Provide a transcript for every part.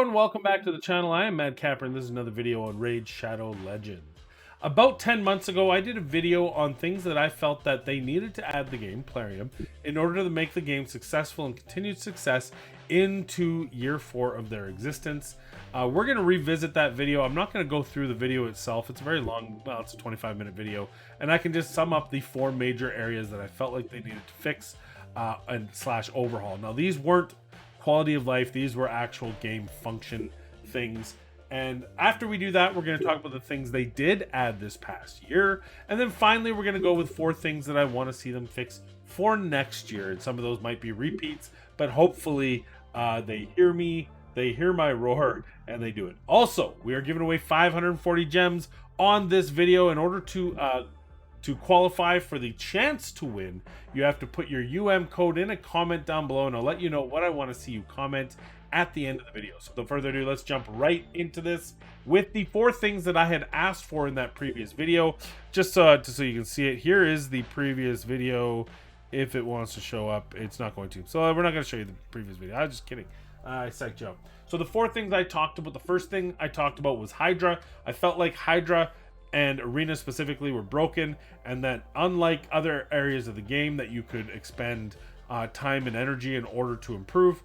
and welcome back to the channel. I am Mad Capper and this is another video on Raid Shadow Legend. About 10 months ago, I did a video on things that I felt that they needed to add the game, Plarium, in order to make the game successful and continued success into year 4 of their existence. We're going to revisit that video. I'm not going to go through the video itself. It's a very long, well, it's a 25-minute video, and I can just sum up the 4 major areas that I felt like they needed to fix and slash overhaul. Now, these weren't quality of life, these were actual game function things. And after we do that, we're going to talk about the things they did add this past year, and then finally we're going to go with 4 things that I want to see them fix for next year. And some of those might be repeats, but hopefully they hear me, they hear my roar, and they do it. Also, we are giving away 540 gems on this video. In order to qualify for the chance to win, you have to put your code in a comment down below, and I'll let you know what I want to see you comment at the end of the video. So without further ado, let's jump right into this with the 4 things that I had asked for in that previous video. Just so you can see it, here is the previous video. If it wants to show up, it's not going to. So we're not going to show you the previous video. I was just kidding. I psyched you up. So the 4 things I talked about, the first thing I talked about was Hydra. I felt like Hydra and Arena specifically were broken, and that unlike other areas of the game that you could expend time and energy in order to improve,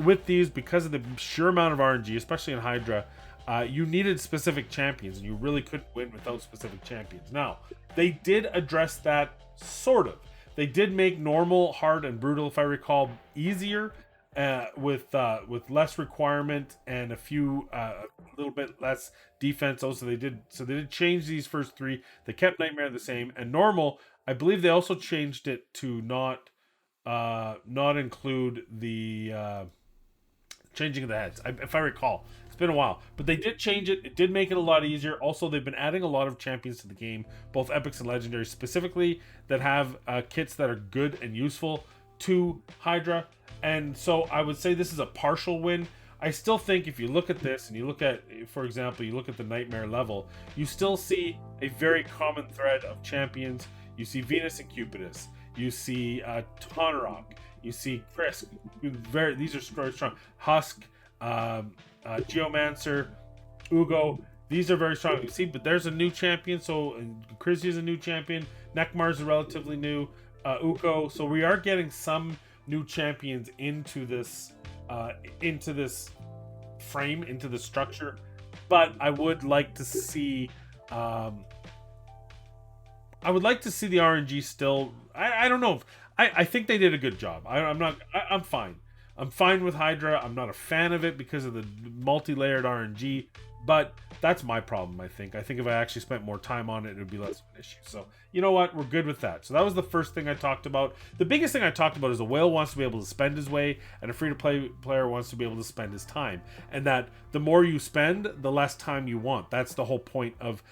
with these, because of the sheer amount of RNG, especially in Hydra, you needed specific champions, and you really couldn't win without specific champions. Now, they did address that, sort of. They did make normal, hard, and brutal, if I recall, easier, with less requirement and a few a little bit less defense. Also, they did change these first 3. They kept Nightmare the same, and normal, I believe they also changed it to not include the changing of the heads, if I recall. It's been a while, but they did change it. It did make it a lot easier. Also, they've been adding a lot of champions to the game, both epics and legendaries specifically, that have kits that are good and useful to Hydra. And so I would say this is a partial win. I still think if you look at this and you look at, for example, you look at the Nightmare level, you still see a very common thread of champions. You see Venus and Cupidus. You see Tonarok. You see Chris. These are very strong. Husk, Geomancer, Ugo. These are very strong. You see, but there's a new champion. So Chris is a new champion. Nekmar is relatively new. Uko. So we are getting some new champions into this frame, into the structure. But I would like to see the RNG still. I don't know. I think they did a good job. I'm fine. I'm fine with Hydra. I'm not a fan of it because of the multi-layered RNG, but that's my problem, I think. I think if I actually spent more time on it, it would be less of an issue. So, you know what? We're good with that. So that was the first thing I talked about. The biggest thing I talked about is a whale wants to be able to spend his way, and a free-to-play player wants to be able to spend his time. And that the more you spend, the less time you want. That's the whole point of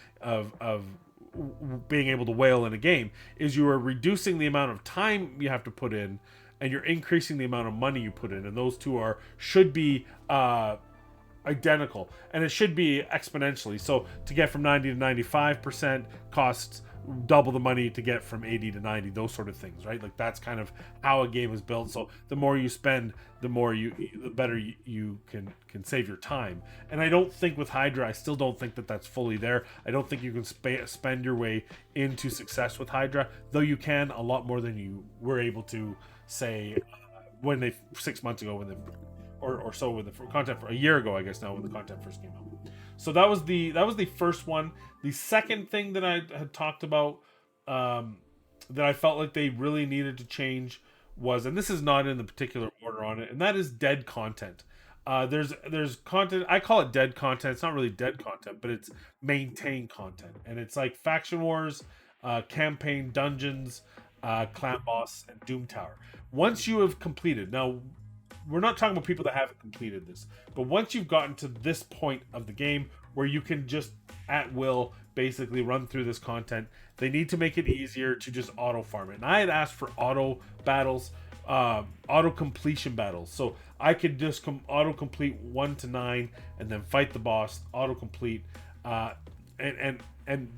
being able to whale in a game, is you are reducing the amount of time you have to put in, and you're increasing the amount of money you put in, and those two should be identical, and it should be exponentially. So to get from 90 to 95% costs double the money to get from 80 to 90, those sort of things, right? Like, that's kind of how a game is built. So the more you spend, the better you can save your time. And I don't think with Hydra, I still don't think that that's fully there. I don't think you can spend your way into success with Hydra, though you can a lot more than you were able to, say, when they 6 months ago, when they or so, with the content for a year ago, I guess now, when the content first came out. So that was the first one. The second thing that I had talked about, that I felt like they really needed to change was, and this is not in the particular order on it, and that is dead content. There's content, I call it dead content. It's not really dead content, but it's maintained content, and it's like faction wars, campaign, dungeons, clan boss, and Doom Tower. Once you have completed, now we're not talking about people that haven't completed this, but once you've gotten to this point of the game where you can just at will basically run through this content, they need to make it easier to just auto farm it. And I had asked for auto battles, auto completion battles, so I could just auto complete 1 to 9 and then fight the boss, auto complete, and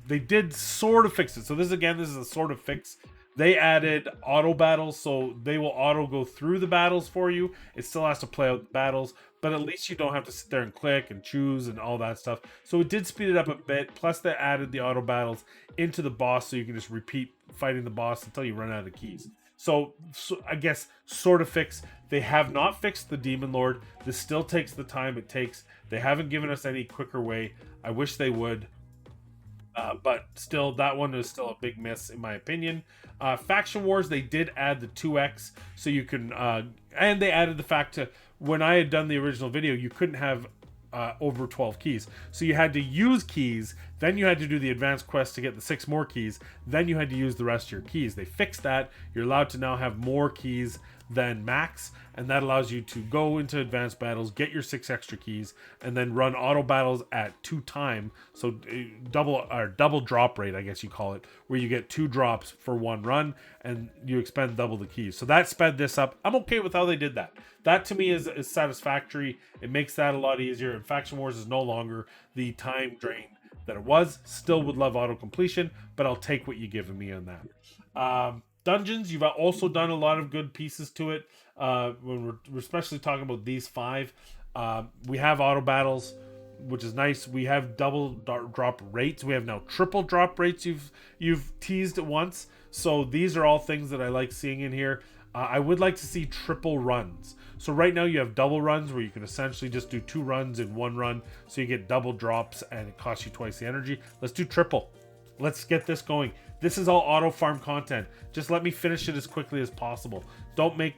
they did sort of fix it. So this is a sort of fix. They added auto battles, so they will auto go through the battles for you. It still has to play out the battles, but at least you don't have to sit there and click and choose and all that stuff. So it did speed it up a bit. Plus, they added the auto battles into the boss, so you can just repeat fighting the boss until you run out of keys. So I guess sort of fix. They have not fixed the Demon Lord. This still takes the time it takes. They haven't given us any quicker way. I wish they would. But still, that one is still a big miss in my opinion. Faction Wars, they did add the 2x, so you can, and they added the fact to, when I had done the original video, you couldn't have over 12 keys. So you had to use keys, then you had to do the advanced quest to get the 6 more keys, then you had to use the rest of your keys. They fixed that. You're allowed to now have more keys than max, and that allows you to go into advanced battles, get your 6 extra keys, and then run auto battles at 2 time. So double drop rate, I guess you call it, where you get 2 drops for 1 run and you expend double the keys. So that sped this up. I'm okay with how they did that. That to me is satisfactory. It makes that a lot easier, and Faction Wars is no longer the time drain that it was. Still would love auto completion, but I'll take what you're giving me on that. Dungeons, you've also done a lot of good pieces to it. When we're especially talking about these 5, we have auto battles, which is nice. We have double drop rates. We have now triple drop rates. You've teased at once. So these are all things that I like seeing in here. I would like to see triple runs. So right now you have double runs where you can essentially just do 2 runs in 1 run. So you get double drops and it costs you twice the energy. Let's do triple. Let's get this going. This is all auto farm content. Just let me finish it as quickly as possible. Don't make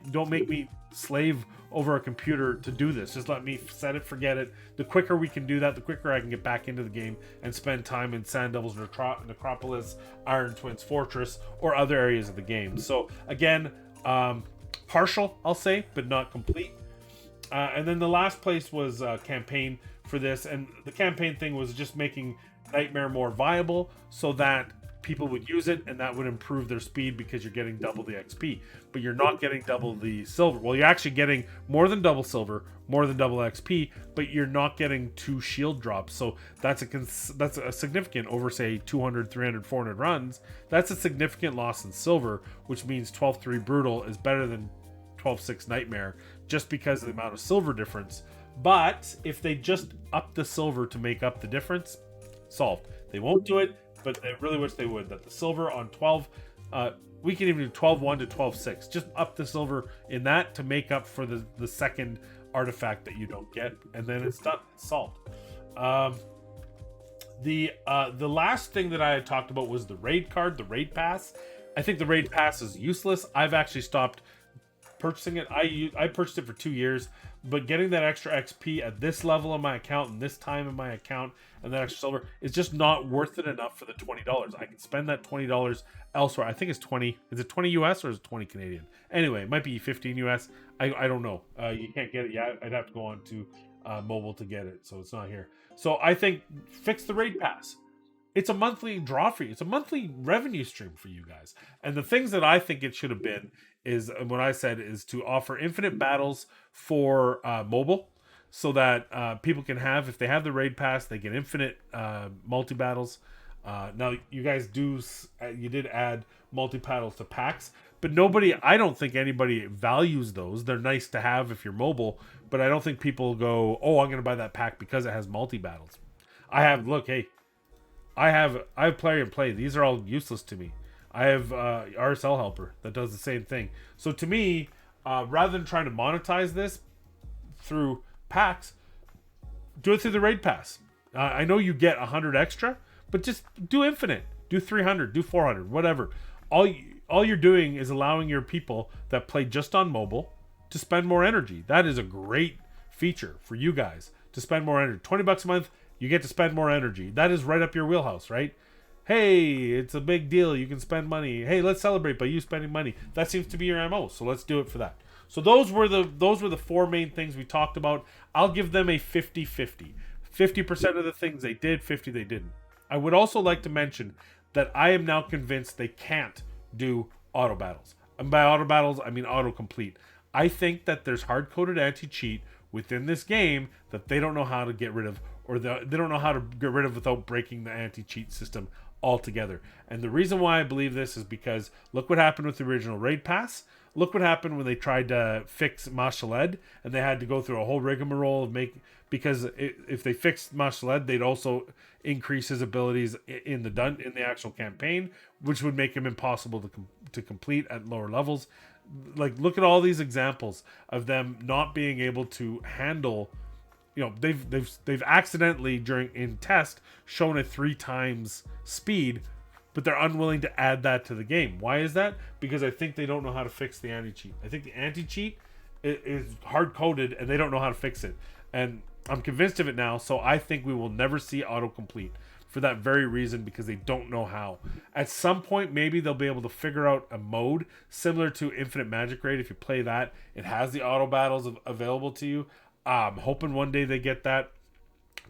me slave over a computer to do this. Just let me set it, forget it. The quicker we can do that, the quicker I can get back into the game and spend time in Sand Devils Necropolis, Iron Twins Fortress, or other areas of the game. So again, partial, I'll say, but not complete. And then the last place was campaign for this, and the campaign thing was just making Nightmare more viable so that people would use it, and that would improve their speed because you're getting double the XP, but you're not getting double the silver. Well, you're actually getting more than double silver, more than double XP, but you're not getting 2 shield drops. So that's a significant, over say 200, 300, 400 runs. That's a significant loss in silver, which means 12-3 Brutal is better than 12-6 Nightmare just because of the amount of silver difference. But if they just up the silver to make up the difference, solved. They won't do it, but I really wish they would. That the silver on 12, we can even do 12-1 to 12-6. Just up the silver in that to make up for the second artifact that you don't get, and then it's done. It's solved. The last thing that I had talked about was the raid card, the raid pass. I think the raid pass is useless. I've actually stopped purchasing it. I purchased it for 2 years, but getting that extra XP at this level in my account and this time in my account and that extra silver is just not worth it enough for the $20. I can spend that $20 elsewhere. I think it's 20. Is it 20 US or is it 20 Canadian? Anyway, it might be 15 US. I don't know. You can't get it yet. I'd have to go on to mobile to get it, so it's not here. So I think fix the raid pass. It's a monthly draw for you. It's a monthly revenue stream for you guys. And the things that I think it should have been is what I said is to offer infinite battles for mobile, so that people can have, if they have the raid pass, they get infinite multi battles. Now you guys you did add multi battles to packs, but I don't think anybody values those. They're nice to have if you're mobile, but I don't think people go, oh, I'm going to buy that pack because it has multi battles. I have Play and Play. These are all useless to me. I have RSL Helper that does the same thing. So to me, rather than trying to monetize this through packs, do it through the raid pass. I know you get 100 extra, but just do infinite. Do 300, do 400, whatever. All you're doing is allowing your people that play just on mobile to spend more energy. That is a great feature for you guys to spend more energy. $20 a month, you get to spend more energy. That is right up your wheelhouse, right? Hey, it's a big deal. You can spend money. Hey, let's celebrate by you spending money. That seems to be your MO, so let's do it for that. So those were the 4 main things we talked about. I'll give them a 50-50. 50% of the things they did, 50 they didn't. I would also like to mention that I am now convinced they can't do auto battles. And by auto battles, I mean autocomplete. I think that there's hard-coded anti-cheat within this game that they don't know how to get rid of, or they don't know how to get rid of without breaking the anti-cheat system altogether. And the reason why I believe this is because look what happened with the original Raid Pass. Look what happened when they tried to fix Mashaled, and they had to go through a whole rigmarole of because if they fixed Mashaled, they'd also increase his abilities in the actual campaign, which would make him impossible to complete at lower levels. Like, look at all these examples of them not being able to handle. You know, they've accidentally in test shown a 3 times speed, but they're unwilling to add that to the game. Why is that? Because I think they don't know how to fix the anti-cheat. I think the anti-cheat is hard-coded, and they don't know how to fix it. And I'm convinced of it now, so I think we will never see autocomplete for that very reason, because they don't know how. At some point, maybe they'll be able to figure out a mode similar to Infinite Magic Raid. If you play that, it has the auto battles available to you. I'm hoping one day they get that,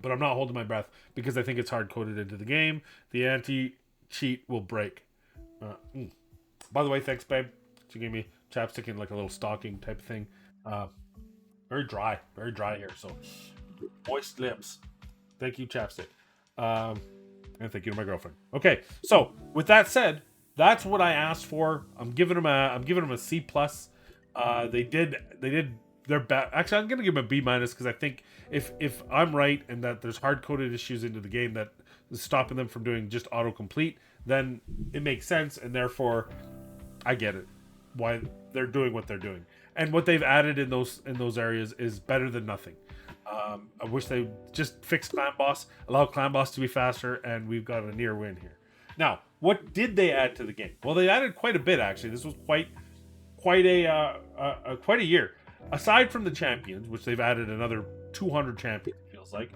but I'm not holding my breath because I think it's hard-coded into the game. The anti-cheat will break. By the way, thanks, babe. She gave me chapstick in like a little stocking type of thing. Very dry here, so moist lips. Thank you, chapstick. And thank you to my girlfriend. Okay, so with that said, that's what I asked for. I'm giving them a C+. They did their best. Actually, I'm gonna give them a B- because I think if I'm right and that there's hard-coded issues into the game that is stopping them from doing just autocomplete, then it makes sense, and therefore I get it why they're doing what they're doing. And what they've added in those areas is better than nothing. I wish they just fixed Clan Boss, allow Clan Boss to be faster, and we've got a near win here. Now, what did they add to the game? Well, they added quite a bit, actually. This was quite a year. Aside from the champions, which they've added another 200 champions, it feels like.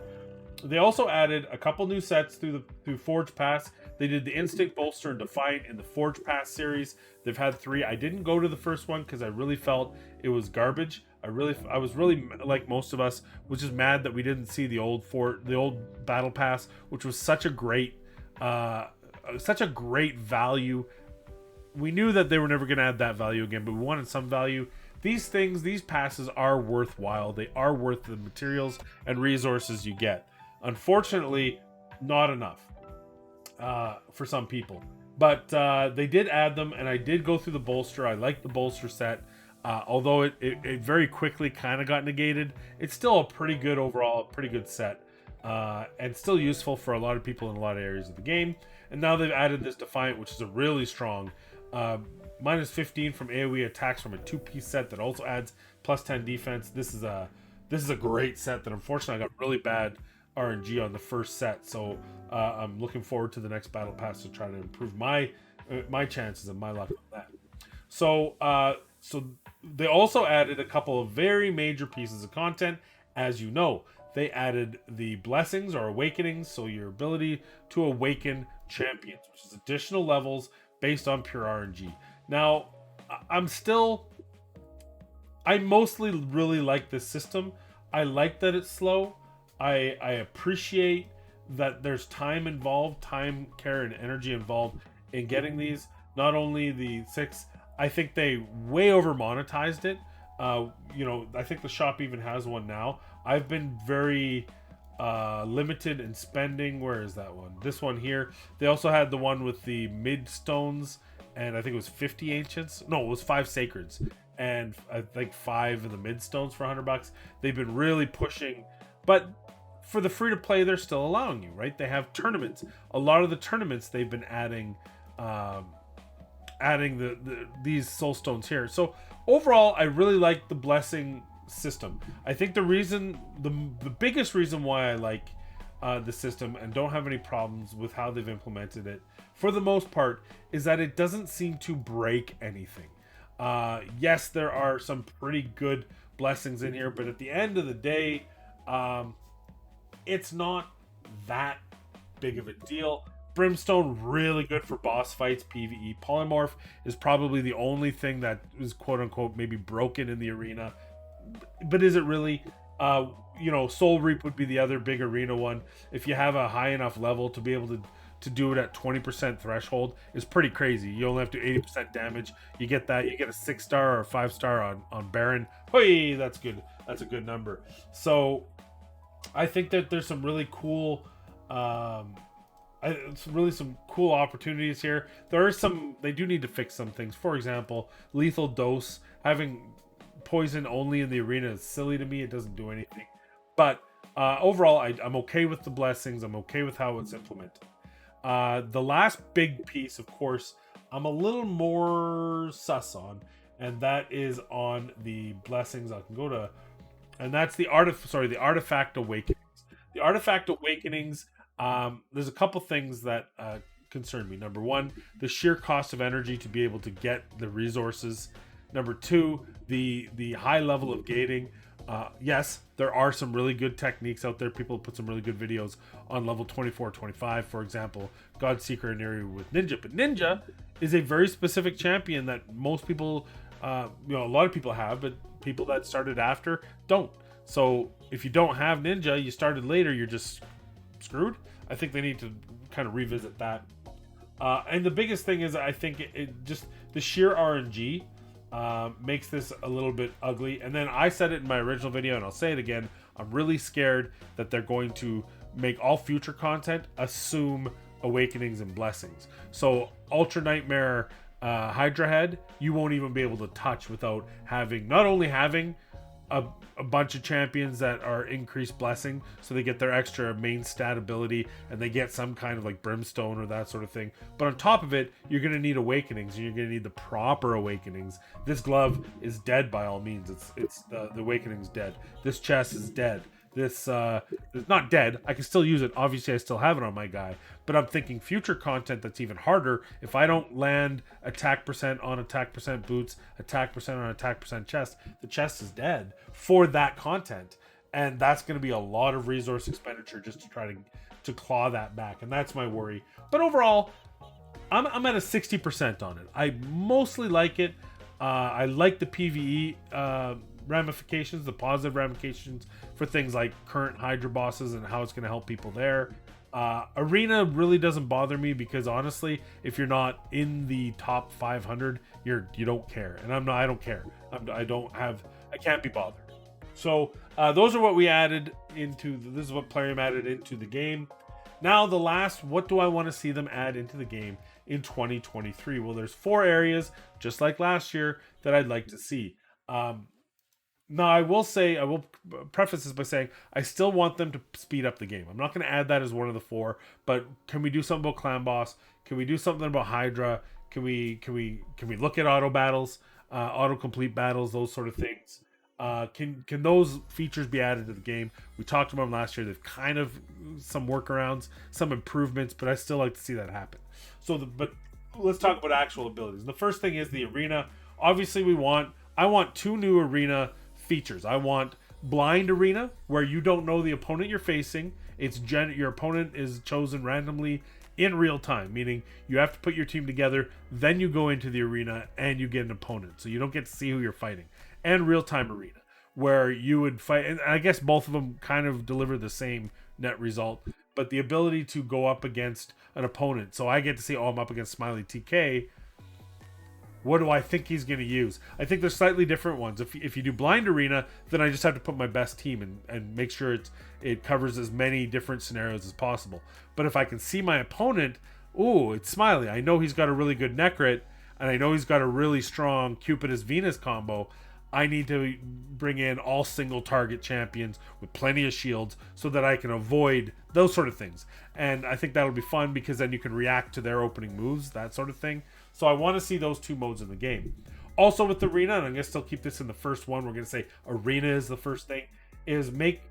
They also added a couple new sets through Forge Pass. They did the Instinct Bolster and Defiant in the Forge Pass series. They've had 3. I didn't go to the first one because I really felt it was garbage. I was really, like most of us, was just mad that we didn't see the old Battle Pass, which was such a great value. We knew that they were never going to add that value again, but we wanted some value. These passes are worthwhile. They are worth the materials and resources you get. Unfortunately, not enough for some people. But they did add them, and I did go through the bolster. I like the bolster set. Although it very quickly kind of got negated, it's still a pretty good overall, pretty good set. And still useful for a lot of people in a lot of areas of the game. And now they've added this Defiant, which is a really strong minus 15 from AoE attacks from a 2-piece set that also adds plus 10 defense. This is a great set that unfortunately I got really bad RNG on the first set, so I'm looking forward to the next battle pass to try to improve my chances and my luck on that. So they also added a couple of very major pieces of content. As you know, they added the blessings or awakenings, so your ability to awaken champions, which is additional levels based on pure RNG. Now, I mostly really like this system. I like that it's slow. I appreciate that there's time involved, time, care, and energy involved in getting these. Not only the 6, I think they way over monetized it. I think the shop even has one now. I've been very limited in spending. Where is that one? This one here. They also had the one with the midstones, and I think it was 50 ancients. No, it was 5 sacreds, and I think 5 of the midstones for $100. They've been really pushing, but for the free to play, they're still allowing you, right? They have tournaments. A lot of the tournaments they've been adding these soul stones here. So overall, I really like the blessing system. I think the biggest reason why I like the system and don't have any problems with how they've implemented it, for the most part, is that it doesn't seem to break anything. Yes, there are some pretty good blessings in here, but at the end of the day, it's not that big of a deal. Brimstone, really good for boss fights, PvE. Polymorph is probably the only thing that is quote-unquote maybe broken in the arena. But is it really? Soul Reap would be the other big arena one. If you have a high enough level to be able to do it at 20% threshold, is pretty crazy. You only have to do 80% damage. You get that. You get a 6-star or a 5-star on Baron. Hey, that's good. That's a good number. So I think that there's some really cool, it's really some cool opportunities here. There are some, they do need to fix some things. For example, lethal dose, having poison only in the arena is silly to me. It doesn't do anything. But overall, I'm okay with the blessings. I'm okay with how it's implemented. The last big piece, of course, I'm a little more sus on, and that is on the blessings. I can go to, and that's the the artifact awakenings. The artifact awakenings. There's a couple things that concern me. Number one, the sheer cost of energy to be able to get the resources. Number two, the high level of gating. Yes, there are some really good techniques out there. People put some really good videos on level 24, 25, for example, Godseeker and area with Ninja. But Ninja is a very specific champion that most people, a lot of people have, but people that started after don't. So if you don't have Ninja, you started later, you're just screwed. I think they need to kind of revisit that. And the biggest thing is, I think it just the sheer RNG makes this a little bit ugly. And then I said it in my original video, and I'll say it again. I'm really scared that they're going to make all future content assume awakenings and blessings. So Ultra Nightmare Hydra Head, you won't even be able to touch without having, not only having a bunch of champions that are increased blessing, so they get their extra main stat ability and they get some kind of like brimstone or that sort of thing, but on top of it, you're going to need awakenings, and you're going to need the proper awakenings. This glove is dead by all means. It's the awakening's dead. This chest is dead. This is not dead. I can still use it. Obviously I still have it on my guy, but I'm thinking future content that's even harder. If I don't land attack percent on attack percent boots, attack percent on attack percent chest, the chest is dead for that content, and that's going to be a lot of resource expenditure just to try to claw that back, and that's my worry. But overall, I'm at a 60% on it. I mostly like it. I like the PvE ramifications, the positive ramifications for things like current Hydra bosses and how it's going to help people there. Arena really doesn't bother me because honestly, if you're not in the top 500, you don't care, and I'm not. I don't care. I can't be bothered. So those are what we added into. This is what Plarium added into the game. Now the last, what do I want to see them add into the game in 2023? Well, there's 4 areas, just like last year, that I'd like to see. Now, I will preface this by saying I still want them to speed up the game. I'm not going to add that as one of the 4, but can we do something about Clan Boss? Can we do something about Hydra? Can we look at auto battles, auto complete battles, those sort of things? Can those features be added to the game? We talked about them last year. They've kind of some workarounds, some improvements, but I still like to see that happen. But let's talk about actual abilities. The first thing is the arena. Obviously, I want 2 new arena features. I want blind arena, where you don't know the opponent you're facing. Your opponent is chosen randomly in real time, meaning you have to put your team together, then you go into the arena and you get an opponent, so you don't get to see who you're fighting. And real-time arena, where you would fight, and I guess both of them kind of deliver the same net result, but the ability to go up against an opponent. So I get to see, I'm up against Smiley TK. What do I think he's going to use? I think there's slightly different ones. If you do blind arena, then I just have to put my best team and make sure it covers as many different scenarios as possible. But if I can see my opponent, it's Smiley. I know he's got a really good Necrit, and I know he's got a really strong Cupidus Venus combo. I need to bring in all single target champions with plenty of shields so that I can avoid those sort of things. And I think that'll be fun because then you can react to their opening moves, that sort of thing. So I want to see those 2 modes in the game. Also with Arena, and I'm going to still keep this in the first one, we're going to say Arena is the first thing, is make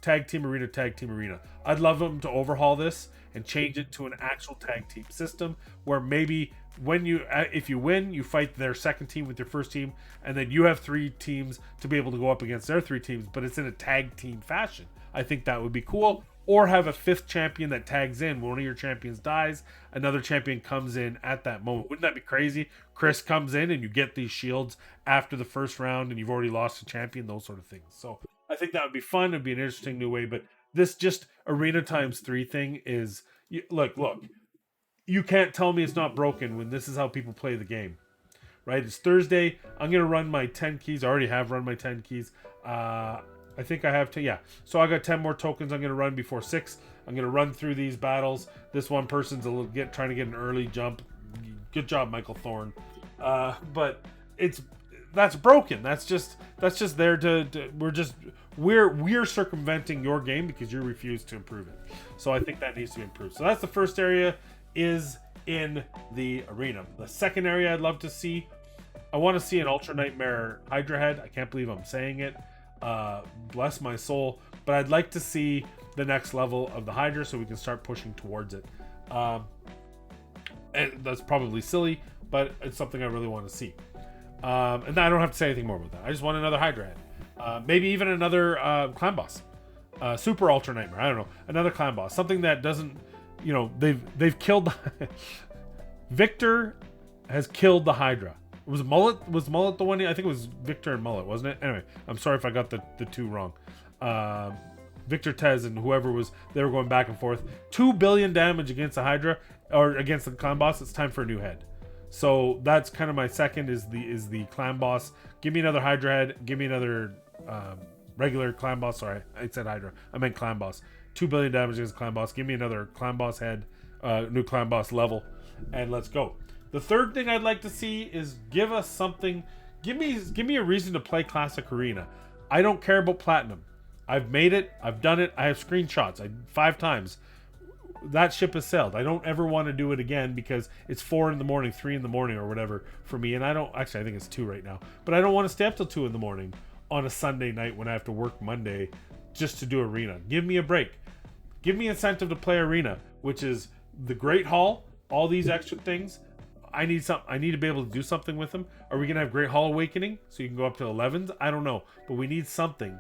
Tag Team Arena. I'd love them to overhaul this and change it to an actual tag team system where maybe if you win, you fight their second team with your first team, and then you have 3 teams to be able to go up against their 3 teams, but it's in a tag team fashion. I think that would be cool. Or have a 5th champion that tags in. When one of your champions dies, another champion comes in at that moment. Wouldn't that be crazy? Chris comes in and you get these shields after the first round and you've already lost a champion, those sort of things. So I think that would be fun. It'd be an interesting new way, but this just arena times 3 thing is, look, you can't tell me it's not broken when this is how people play the game, right? It's Thursday. I'm going to run my 10 keys. I already have run my 10 keys. I think I have to, yeah. So I got 10 more tokens I'm going to run before 6. I'm going to run through these battles. This one person's trying to get an early jump. Good job, Michael Thorne. But that's broken. That's just there to we're circumventing your game because you refuse to improve it. So I think that needs to be improved. So that's the first area, is in the arena. The second area I'd love to see, I want to see an Ultra Nightmare Hydra head. I can't believe I'm saying it. Bless my soul. But I'd like to see the next level of the Hydra so we can start pushing towards it. And that's probably silly, but it's something I really want to see. And I don't have to say anything more about that. I just want another Hydra head. Maybe even another clan boss. Super Ultra Nightmare. I don't know. Another clan boss. Something that doesn't, they've killed Victor has killed the Hydra. Was Mullet the one? I think it was Victor and Mullet, wasn't it? Anyway, I'm sorry if I got the two wrong. Victor Tez and whoever they were going back and forth. 2 billion damage against the Hydra, or against the clan boss. It's time for a new head. So that's kind of my second, is the clan boss. Give me another Hydra head. Give me another regular clan boss. Sorry, I said Hydra. I meant clan boss. 2 billion damage against clan boss. Give me another clan boss head, new clan boss level, and let's go. The third thing I'd like to see is give us something. Give me a reason to play Classic Arena. I don't care about Platinum. I've made it. I've done it. I have screenshots. 5 times. That ship has sailed. I don't ever want to do it again because it's 4 in the morning, 3 in the morning, or whatever for me. And I think it's 2 right now. But I don't want to stay up till 2 in the morning on a Sunday night when I have to work Monday just to do Arena. Give me a break. Give me incentive to play Arena, which is the Great Hall, all these extra things. I need to be able to do something with them. Are we gonna have Great Hall Awakening so you can go up to 11s? I don't know, but we need something.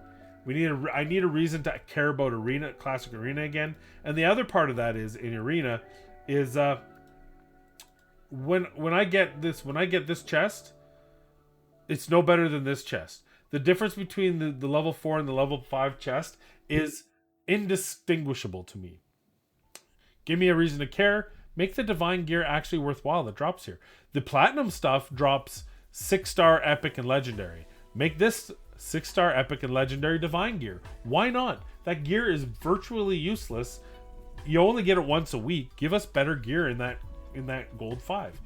I need a reason to care about Arena, Classic Arena again. And the other part of that is in Arena is when I get this chest, it's no better than this chest. The difference between the level 4 and the level 5 chest is indistinguishable to me. Give me a reason to care. Make the Divine Gear actually worthwhile that drops here. The Platinum stuff drops 6-star Epic and Legendary. Make this 6-star Epic and Legendary Divine Gear. Why not? That gear is virtually useless. You only get it once a week. Give us better gear in that Gold 5.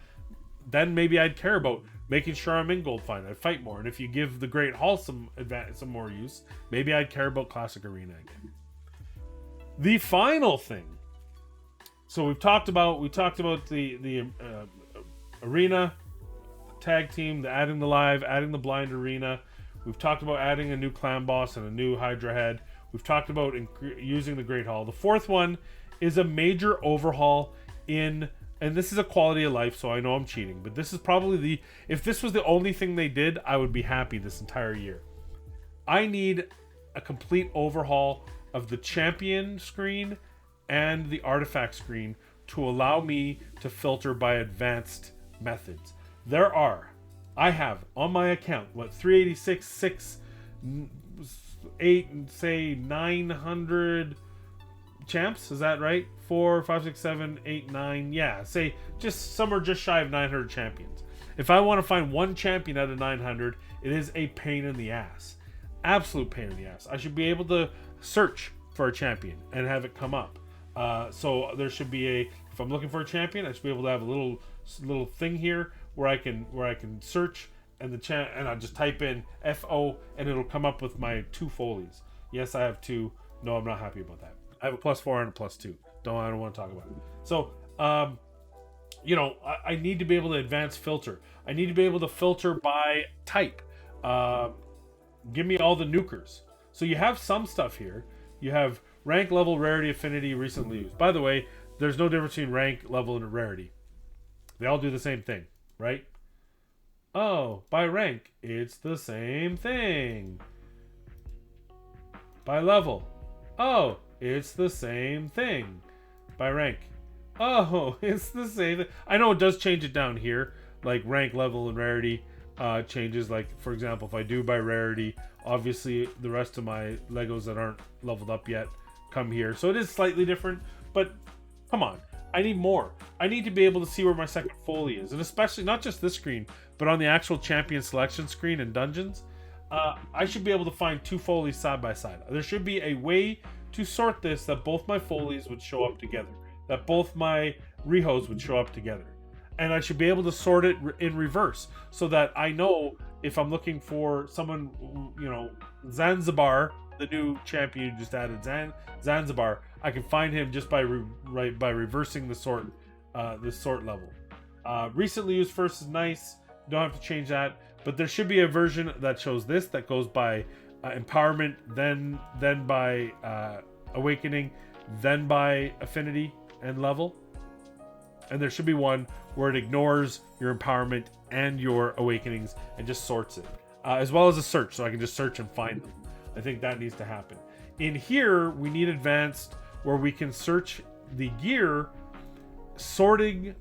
Then maybe I'd care about making sure I'm in Gold 5. I'd fight more. And if you give the Great Hall some more use, maybe I'd care about Classic Arena again. The final thing. So we talked about the arena tag team, the adding the live, adding the blind arena. We've talked about adding a new clan boss and a new Hydra head. We've talked about using the Great Hall. The fourth one is a major overhaul and this is a quality of life, so I know I'm cheating, but this is probably if this was the only thing they did, I would be happy this entire year. I need a complete overhaul of the champion screen and the artifact screen to allow me to filter by advanced methods. I have on my account, 386, 6, 8, and say 900 champs, is that right? 4, 5, 6, 7, 8, 9, yeah, say just somewhere just shy of 900 champions. If I want to find one champion out of 900, it is a pain in the ass. Absolute pain in the ass. I should be able to search for a champion and have it come up. So there should be if I'm looking for a champion, I should be able to have a little thing here where I can search and and I'll just type in FO and it'll come up with my 2 Folies. Yes, I have 2. No, I'm not happy about that. I have a +4 and a +2. I don't want to talk about it. So, I need to be able to advance filter. I need to be able to filter by type. Give me all the nukers. So you have some stuff here. You have rank, level, rarity, affinity, recently used. By the way, there's no difference between rank, level, and rarity. They all do the same thing, right? Oh, by rank, it's the same thing. By level, oh, it's the same thing. By rank, oh, it's the same thing. I know it does change it down here, like rank, level, and rarity changes. Like, for example, if I do by rarity, obviously the rest of my Legos that aren't leveled up yet come here. So it is slightly different, but come on. I need more. I need to be able to see where my second Foley is. And especially, not just this screen, but on the actual champion selection screen in Dungeons. I should be able to find 2 Foleys side by side. There should be a way to sort this that both my Foleys would show up together, that both my Rihos would show up together. And I should be able to sort it in reverse so that I know if I'm looking for someone, you know, Zanzibar, the new champion you just added, Zanzibar, I can find him just by reversing the sort level. Recently used first is nice. Don't have to change that, but there should be a version that shows this, that goes by empowerment, then by awakening, then by affinity and level. And there should be one where it ignores your empowerment and your awakenings and just sorts it, as well as a search, so I can just search and find them. I think that needs to happen. In here, we need advanced, where we can search the gear, sorting.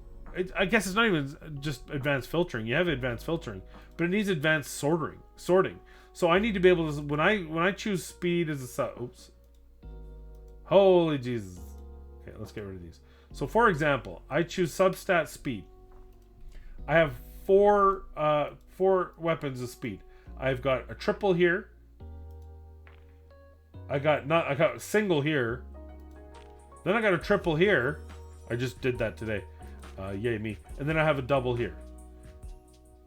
I guess it's not even just advanced filtering. You have advanced filtering, but it needs advanced sorting. So I need to be able to, when I choose speed as a oops, holy Jesus. Okay, let's get rid of these. So for example, I choose substat speed. I have four weapons of speed. I've got a triple here. I got a single here. Then I got a triple here. I just did that today. Yay me. And then I have a double here.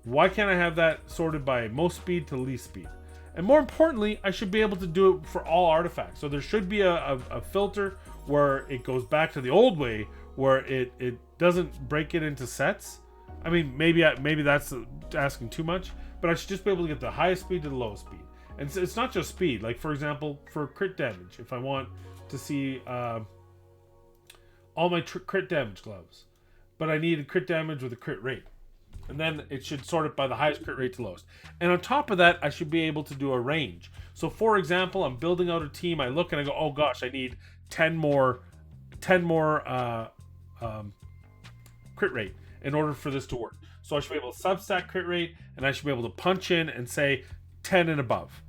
Why can't I have that sorted by most speed to least speed? And more importantly, I should be able to do it for all artifacts. So there should be a filter where it goes back to the old way, where it doesn't break it into sets. I mean, maybe that's asking too much, but I should just be able to get the highest speed to the lowest speed. And it's not just speed. Like, for example, for crit damage, if I want to see all my crit damage gloves, but I need a crit damage with a crit rate. And then it should sort it by the highest crit rate to lowest. And on top of that, I should be able to do a range. So for example, I'm building out a team. I look and I go, oh gosh, I need 10 more crit rate in order for this to work. So I should be able to substat crit rate, and I should be able to punch in and say 10 and above.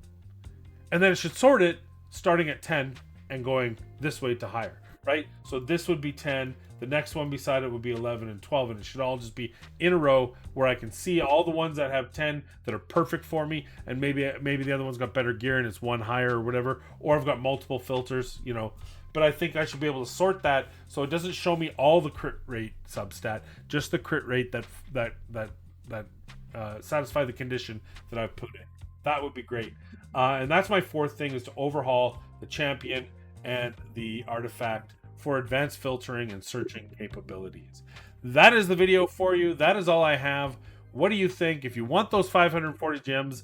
And then it should sort it starting at 10 and going this way to higher, right? So this would be 10. The next one beside it would be 11 and 12, and it should all just be in a row where I can see all the ones that have 10 that are perfect for me, and maybe the other one's got better gear and it's one higher or whatever, or I've got multiple filters, you know. But I think I should be able to sort that so it doesn't show me all the crit rate substat, just the crit rate that satisfy the condition that I've put in. That would be great. And that's my fourth thing, is to overhaul the champion and the artifact for advanced filtering and searching capabilities. That is the video for you. That is all I have. What do you think? If you want those 540 gems,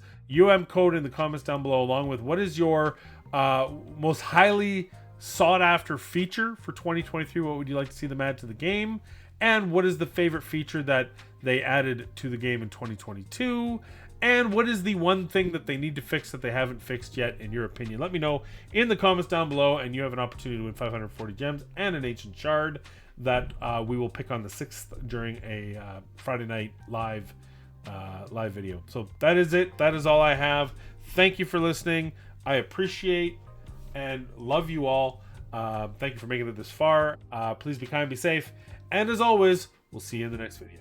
code in the comments down below, along with what is your most highly sought after feature for 2023. What would you like to see them add to the game? And what is the favorite feature that they added to the game in 2022? And what is the one thing that they need to fix that they haven't fixed yet, in your opinion? Let me know in the comments down below, and you have an opportunity to win 540 gems and an ancient shard that we will pick on the 6th during a Friday night live video. So that is it. That is all I have. Thank you for listening. I appreciate and love you all. Thank you for making it this far. Please be kind, be safe, and as always, we'll see you in the next video.